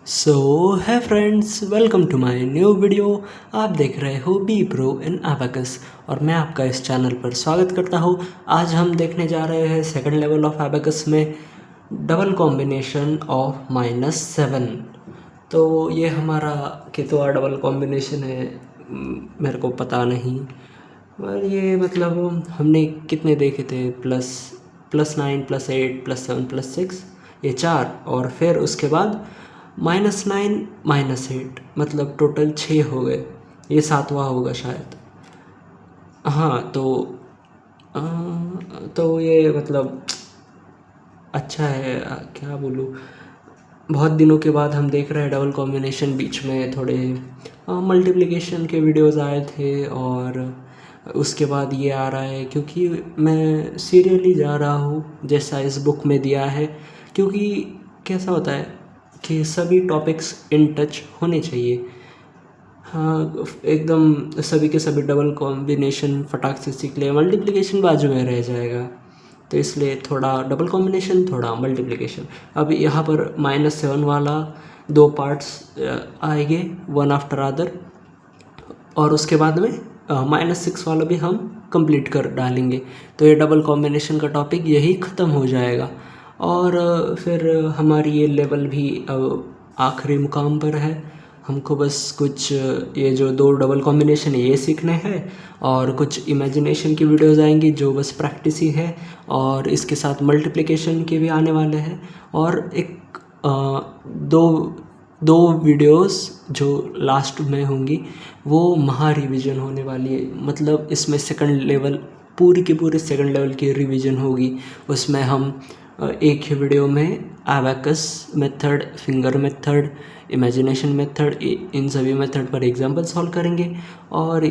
So hi friends, welcome to my new video. आप देख रहे हो बी प्रो इन एबेकस और मैं आपका इस चैनल पर स्वागत करता हूँ। आज हम देखने जा रहे हैं सेकंड लेवल ऑफ एबेकस में डबल कॉम्बिनेशन ऑफ -7। तो ये हमारा कितवा डबल कॉम्बिनेशन है मेरे को पता नहीं, और ये मतलब हमने कितने देखे थे, +9 +8 +7 +6, ये 4, और फिर उसके बाद -9 -8, मतलब टोटल 6 हो गए। ये 7वां होगा शायद। हाँ अ, तो ये मतलब अच्छा है, क्या बोलूँ। बहुत दिनों के बाद हम देख रहे हैं डबल कॉम्बिनेशन। बीच में थोड़े मल्टीप्लिकेशन के वीडियोस आए थे और उसके बाद ये आ रहा है, क्योंकि मैं सीरियली जा रहा हूँ जैसा इस बुक में दिया है। क्योंकि कैसा होता है कि सभी टॉपिक्स इन टच होने चाहिए। हाँ, एकदम सभी के सभी डबल कॉम्बिनेशन फटाक से सीख ले, मल्टीप्लिकेशन बाजू में रह जाएगा। तो इसलिए थोड़ा डबल कॉम्बिनेशन, थोड़ा मल्टीप्लिकेशन। अब यहाँ पर -7 वाला 2 पार्ट्स आएंगे, वन आफ्टर अदर, और उसके बाद में -6 वाला भी हम कंप्लीट कर डालेंगे। तो ये डबल कॉम्बिनेशन का टॉपिक यही ख़त्म हो जाएगा। और फिर हमारी ये लेवल भी अब आखिरी मुकाम पर है। हमको बस कुछ ये जो 2 डबल कॉम्बिनेशन है ये सीखने हैं, और कुछ इमेजिनेशन की वीडियोस आएंगी जो बस प्रैक्टिस ही है, और इसके साथ मल्टीप्लिकेशन के भी आने वाले हैं। और एक दो वीडियोस जो लास्ट में होंगी वो महा रिवीजन होने वाली है। मतलब इसमें सेकंड लेवल, पूरी की पूरी सेकंड लेवल की रिवीजन होगी। उसमें हम एक ही वीडियो में abacus method, finger method, imagination method, इन सभी मेथड पर एग्जांपल सॉल्व करेंगे, और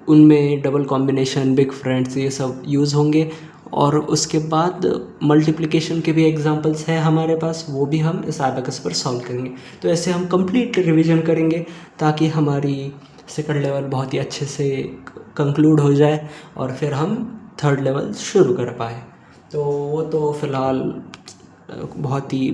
उनमें डबल कॉम्बिनेशन, बिग फ्रेंड्स, ये सब यूज़ होंगे। और उसके बाद मल्टीप्लिकेशन के भी एग्जांपल्स हैं हमारे पास, वो भी हम इस एबेकस पर सॉल्व करेंगे। तो ऐसे हम कंप्लीट रिवीजन करेंगे ताकि हमारी सेकंड लेवल बहुत ही अच्छे से कंक्लूड हो जाए, और फिर हम थर्ड लेवल शुरू कर पाए। तो वो तो फ़िलहाल बहुत ही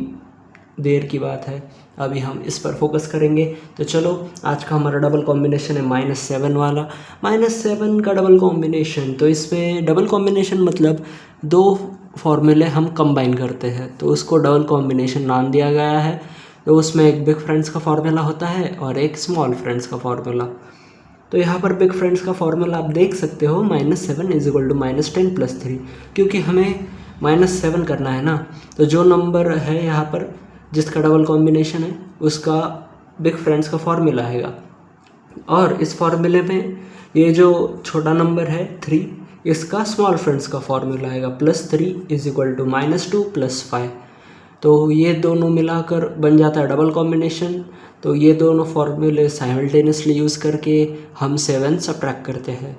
देर की बात है, अभी हम इस पर फोकस करेंगे। तो चलो, आज का हमारा डबल कॉम्बिनेशन है -7 वाला। -7 का डबल कॉम्बिनेशन, तो इसमें डबल कॉम्बिनेशन मतलब 2 फॉर्मूले हम कंबाइन करते हैं, तो उसको डबल कॉम्बिनेशन नाम दिया गया है। तो उसमें एक बिग फ्रेंड्स का फार्मूला होता है और एक स्मॉल फ्रेंड्स का फार्मूला। तो यहाँ पर बिग फ्रेंड्स का फार्मूला आप देख सकते हो, -7 = -10 + 3, क्योंकि हमें -7 करना है ना। तो जो नंबर है यहाँ पर जिसका डबल कॉम्बिनेशन है उसका बिग फ्रेंड्स का फार्मूला आएगा। और इस फार्मूले में ये जो छोटा नंबर है 3, इसका स्मॉल फ्रेंड्स का फार्मूला आएगा, +3 = -2 + 5। तो ये दोनों मिलाकर बन जाता है डबल कॉम्बिनेशन। तो ये दोनों फार्मूले साइमल्टेनियसली यूज़ करके हम 7 सब्ट्रैक्ट करते हैं।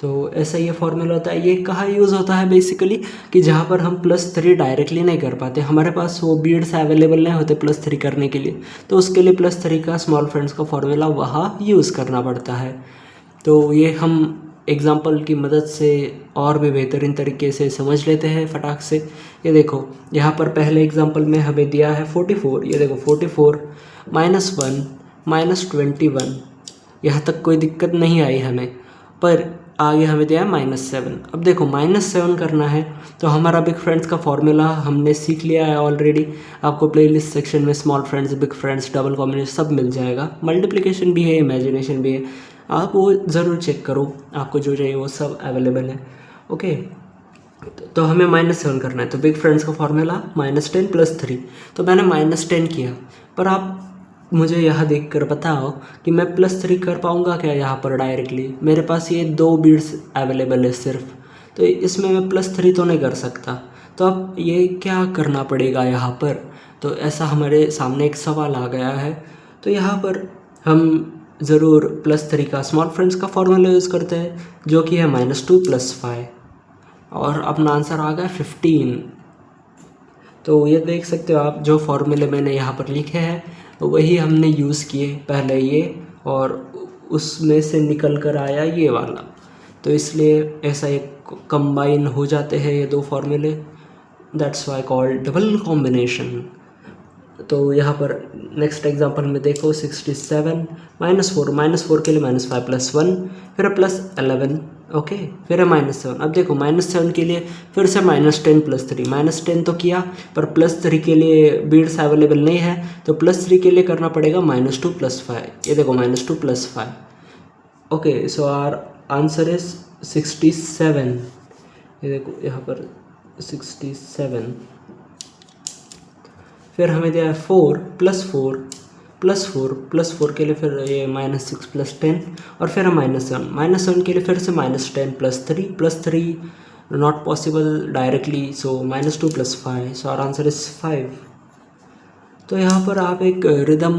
तो ऐसा ये फार्मूला होता है। ये कहाँ यूज़ होता है बेसिकली, कि जहाँ पर हम +3 डायरेक्टली नहीं कर पाते, हमारे पास वो बीड्स अवेलेबल नहीं होते +3 करने के लिए, तो उसके लिए +3 का स्मॉल फ्रेंड्स का फार्मूला वहाँ यूज़ करना पड़ता है। तो ये हम एग्ज़ाम्पल की मदद से और भी बेहतरीन तरीके से समझ लेते हैं फटाक से। ये देखो, यहाँ पर पहले एग्ज़ाम्पल में हमें दिया है 44। ये देखो 44 -1 -21, यहाँ तक कोई दिक्कत नहीं आई हमें, पर आगे हमें दिया है -7। अब देखो -7 करना है, तो हमारा बिग फ्रेंड्स का फार्मूला हमने सीख लिया है ऑलरेडी। आपको प्लेलिस्ट सेक्शन में small friends, big friends, double combination सब मिल जाएगा। मल्टीप्लिकेशन भी है, इमेजिनेशन भी है, आप वो ज़रूर चेक करो, आपको जो चाहिए वो सब अवेलेबल है। ओके, तो हमें -7 करना है, तो बिग फ्रेंड्स का फार्मूला -10 + 3। तो मैंने -10 किया, पर आप मुझे यहाँ देख कर बताओ कि मैं +3 कर पाऊँगा क्या यहाँ पर डायरेक्टली। मेरे पास ये 2 बीड्स अवेलेबल है सिर्फ, तो इसमें मैं +3 तो नहीं कर सकता। तो अब ये क्या करना पड़ेगा यहाँ पर। तो ऐसा हमारे सामने एक सवाल आ गया है। तो यहाँ पर हम ज़रूर +3 का स्मॉल फ्रेंड्स का फार्मूला यूज़ करते हैं, जो कि है -2 + 5, और अपना आंसर आ गया 15। तो ये देख सकते हो आप, जो फार्मूले मैंने यहाँ पर लिखे हैं वही हमने यूज़ किए पहले ये, और उसमें से निकल कर आया ये वाला। तो इसलिए ऐसा एक कंबाइन हो जाते हैं ये 2 फार्मूले, that's why called double combination. तो यहाँ पर नेक्स्ट एग्जांपल में देखो 67 -4 के लिए -5 +1 फिर +11 ओके फिर है -7। अब देखो -7 के लिए फिर से -10 +3 -10 तो किया पर +3 के लिए बीड्स अवेलेबल नहीं है तो +3 के लिए करना पड़ेगा -2 +5। ये देखो -2 +5 okay so our answer is 67। ये देखो यहाँ पर 67। फिर हमें दिया है 4 + 4 के लिए फिर ये -6 +10 और फिर है -7 के लिए फिर से -10 +3 not possible directly so -2 +5 so our answer is 5। तो यहाँ पर आप एक रिदम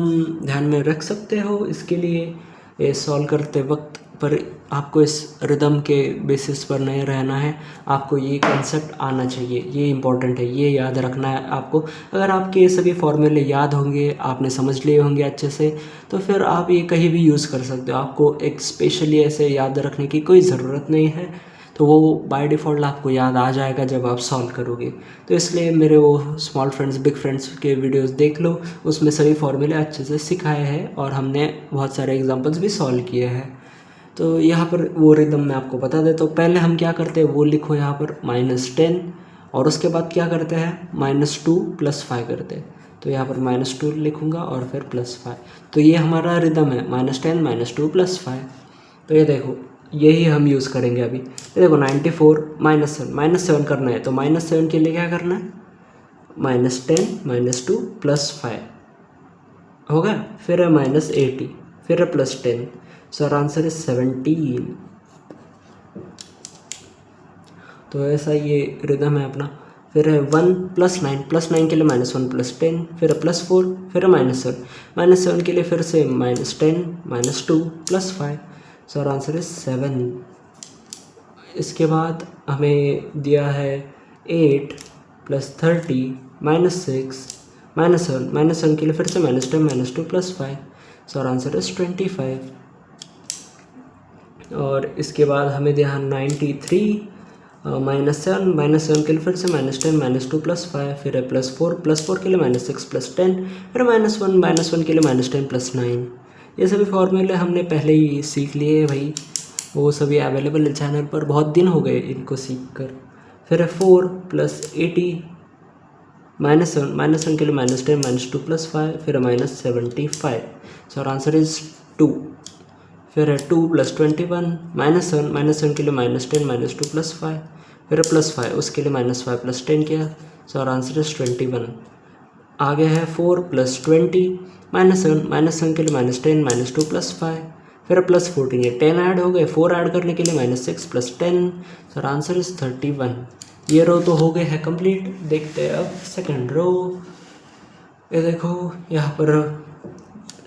ध्यान में रख सकते हो इसके लिए ये सॉल्व करते वक्त, पर आपको इस रिदम के बेसिस पर नहीं रहना है, आपको ये कंसेप्ट आना चाहिए, ये इम्पॉर्टेंट है, ये याद रखना है आपको। अगर आपके ये सभी फॉर्मूले याद होंगे, आपने समझ लिए होंगे अच्छे से, तो फिर आप ये कहीं भी यूज़ कर सकते हो। आपको एक स्पेशली ऐसे याद रखने की कोई ज़रूरत नहीं है, तो वो बाय डिफ़ॉल्ट आपको याद आ जाएगा जब आप सॉल्व करोगे। तो इसलिए मेरे वो स्मॉल फ्रेंड्स बिग फ्रेंड्स के वीडियोस देख लो, उसमें सभी फॉर्मूले अच्छे से सिखाए हैं और हमने बहुत सारे एग्जांपल्स भी सॉल्व किए हैं। तो यहाँ पर वो रिदम मैं आपको बता देता हूँ। पहले हम क्या करते हैं वो लिखो यहाँ पर -10 और उसके बाद क्या करते हैं -2 +5 करते हैं। तो यहाँ पर -2 लिखूँगा और फिर +5। तो ये हमारा रिदम है -10 -2 +5। तो ये देखो यही हम यूज़ करेंगे अभी। ये देखो 94 -7 करना है तो -7 के लिए क्या करना है -10 -2 +5 होगा। फिर है -80 फिर है +10 सो आवर आंसर इज 17। तो ऐसा ये रिदम है अपना। फिर है 1 +9 के लिए -1 +10 फिर है +4 फिर है -7 के लिए फिर से -10 -2 +5 सो आवर आंसर इज 7। इसके बाद हमें दिया है 8 +30 -6 -7 के लिए फिर से -10 -2 +5 सो आवर आंसर इज 25। और इसके बाद हमें दिया 93 -7 के लिए फिर से -10 -2 +5 फिर है +4 के लिए -6 +10 फिर -1 के लिए -10 +9। ये सभी फॉर्मूले हमने पहले ही सीख लिए हैं भाई, वो सभी अवेलेबल है चैनल पर, बहुत दिन हो गए इनको सीख कर। फिर है 4 +80 -7 के लिए -10 -2 +5 फिर है -75 सो आवर आंसर इज 2। फिर है 2 +21 -7 के लिए -10 -2 +5 फिर है +5 उसके लिए -5 +10 किया सो आवर आंसर इज 21। आगे है 4 +20 -7 के लिए -10 -2 +5 फिर +14 ये 10 ऐड हो गए, 4 ऐड करने के लिए -6 +10 सो आंसर इज 31। ये रो तो हो गए हैं कंप्लीट। देखते हैं अब सेकंड रो। ये देखो यहाँ पर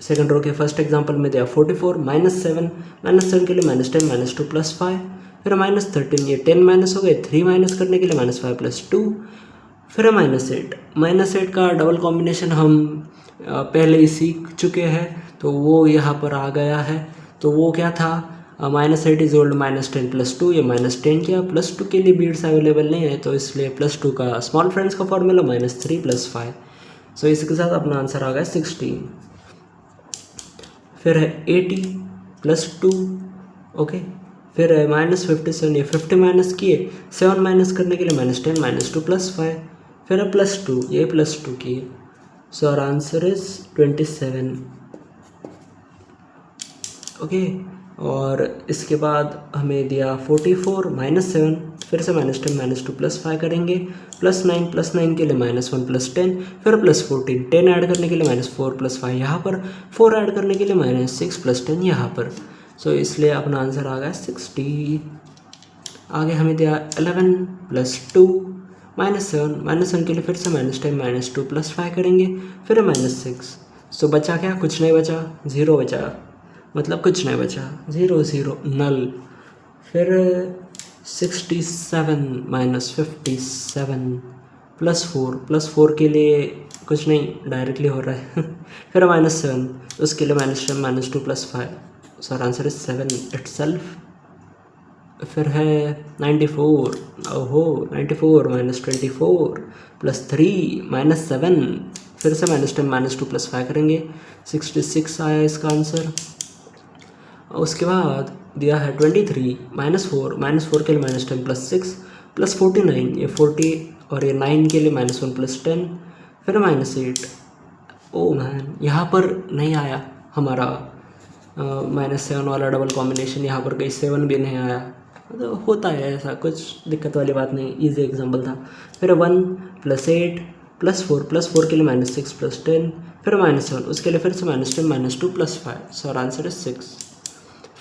सेकंड रो के फर्स्ट एग्जांपल में दिया 44 -7 के लिए -10 -2 +5 फिर -13 ये 10 माइनस हो गए, 3 माइनस करने के लिए -5 +2 फिर -8 का डबल कॉम्बिनेशन हम पहले ही सीख चुके हैं तो वो यहाँ पर आ गया है। तो वो क्या था -8 इज ओल्ड -10 +2 ये -10 किया, +2 के लिए बीड्स अवेलेबल नहीं है तो इसलिए +2 का स्मॉल फ्रेंड्स का फॉर्मूला -3 +5 सो इसके साथ अपना आंसर आ गया 16। फिर है 80 +2 ओके फिर है -57 ये 50 माइनस किए, 7 माइनस करने के लिए -10 -2 +5 फिर है +2 ये +2 किए so our answer is 27 okay. और इसके बाद हमें दिया 44 -7 फिर से -10 -2 +5 करेंगे, +9 के लिए -1 +10 फिर +14 10 ऐड करने के लिए -4 +5 यहाँ पर, 4 ऐड करने के लिए -6 +10 यहाँ पर सो इसलिए अपना आंसर आ गया 60। आगे हमें दिया 11 +2 -7 के लिए फिर से -10 -2 +5 करेंगे फिर -6 सो बचा क्या, कुछ नहीं बचा, 0 बचा, मतलब कुछ नहीं बचा, 0 0 नल। फिर 67 -57 +4 के लिए कुछ नहीं डायरेक्टली हो रहा है फिर -7 उसके लिए -10 -2 +5 so our answer is 7 itself. फिर है 94 ओहो 94 -24 +3 -7 फिर से -10 -2 +5 करेंगे, 66 आया इसका आंसर। उसके बाद दिया है 23 -4 के लिए -10 +6 +49, ये 40 और ये 9 के लिए -1 +10, फिर -8। ओ मैन, यहाँ पर नहीं आया हमारा -7 वाला डबल कॉम्बिनेशन, यहाँ पर कहीं 7 भी नहीं आया। तो होता है ऐसा, कुछ दिक्कत वाली बात नहीं, इजी एग्जांपल था। फिर 1 +8 +4 के लिए -6 +10, फिर -7, उसके लिए फिर से -10 -2 +5, सो आर आंसर इज 6।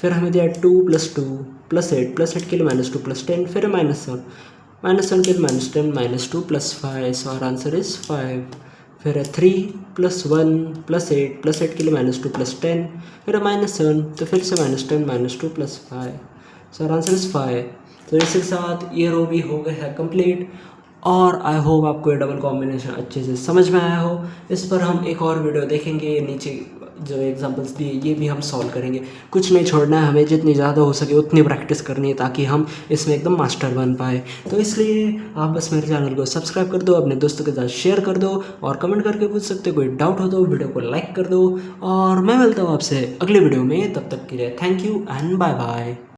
फिर हमें दिया 2 +2 +8 के लिए -2 +10, फिर -7 के लिए -10 -2 +5, सो आर आंसर इज 5। फिर 3 +1 +8 के लिए -2 +10, फिर -7, तो फिर से -10 -2 +5, सो आर आंसर इज 5। तो इसी के साथ ये रो भी हो गया है कंप्लीट। और आई होप आपको ये डबल कॉम्बिनेशन अच्छे से समझ में आया हो। इस पर हम एक और वीडियो देखेंगे, ये नीचे जो एग्जांपल्स दिए ये भी हम सॉल्व करेंगे। कुछ नहीं छोड़ना है, हमें जितनी ज़्यादा हो सके उतनी प्रैक्टिस करनी है ताकि हम इसमें एकदम मास्टर बन पाए। तो इसलिए आप बस मेरे चैनल को सब्सक्राइब कर दो, अपने दोस्तों के साथ शेयर कर दो और कमेंट करके पूछ सकते हो, कोई डाउट हो तो वीडियो को लाइक कर दो। और मैं मिलता हूँ आपसे अगली वीडियो में, तब तक के लिए thank you and bye bye.